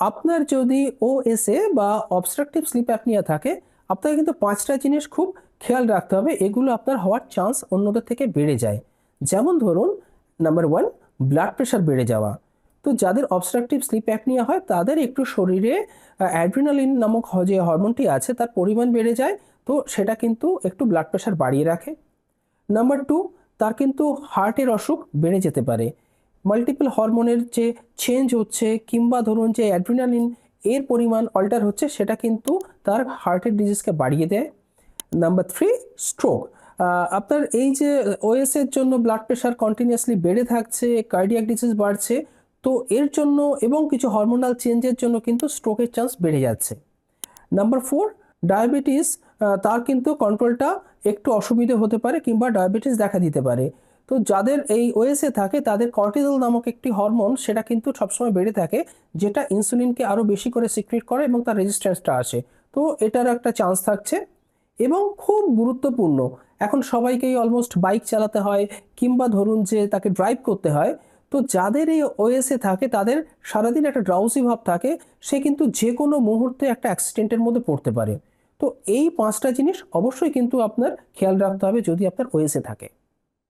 আপনার যদি ওএসএ বা অবস্ট্রাকটিভ স্লিপ অ্যাপনিয়া থাকে, আপনাকে কিন্তু 5টা জিনিস খুব খেয়াল রাখতে হবে, এগুলো আপনার হওয়ার চান্স অন্যদের থেকে বেড়ে যায়। যেমন ধরুন, নাম্বার 1, ব্লাড প্রেশার বেড়ে যাওয়া। তো যাদের অবস্ট্রাকটিভ স্লিপ অ্যাপনিয়া হয় তাদের একটু শরীরে অ্যাড্রিনালিন নামক যে হরমোনটি আছে তার পরিমাণ বেড়ে যায়, তো সেটা কিন্তু একটু ব্লাড প্রেশার বাড়িয়ে রাখে। নাম্বার 2, তার কিন্তু হার্টের অসুখ বেড়ে যেতে পারে। মাল্টিপল হরমোনের যে চেঞ্জ হচ্ছে কিংবা ধরুন যে অ্যাড্রিনালিন এর পরিমাণ অল্টার হচ্ছে, সেটা কিন্তু তার হার্টের ডিজিজকে বাড়িয়ে দেয়। Number 3, stroke. আপনার এই যে ওএস এর জন্য ব্লাড প্রেশার কন্টিনিউয়াসলি বেড়ে থাকছে, কার্ডিয়াক ডিজিজ বাড়ছে, তো এর জন্য এবং কিছু হরমোনাল চেঞ্জের জন্য কিন্তু স্ট্রোকের চান্স বেড়ে যাচ্ছে। Number 4, diabetes. তার কিন্তু কন্ট্রোলটা একটু অসুবিধে হতে পারে কিংবা ডায়াবেটিস দেখা দিতে পারে। তো যাদের এই ওএসএ থাকে তাদের কর্টিজল নামক একটি হরমোন সেটা কিন্তু সবসময় বেড়ে থাকে, যেটা ইনসুলিনকে আরও বেশি করে সিক্রিট করে এবং তার রেজিস্ট্যান্সটা আসে। তো এটার একটা চান্স থাকছে। এবং খুব গুরুত্বপূর্ণ, এখন সবাইকেই অলমোস্ট বাইক চালাতে হয় কিংবা ধরুন যে তাকে ড্রাইভ করতে হয়। তো যাদের এই ওএসএ থাকে তাদের সারাদিন একটা ড্রাউজি ভাব থাকে, সে কিন্তু যে কোনো মুহূর্তে একটা অ্যাক্সিডেন্টের মধ্যে পড়তে পারে। তো এই 5টা জিনিস অবশ্যই কিন্তু আপনার খেয়াল রাখতে হবে যদি আপনার ওএসএ থাকে।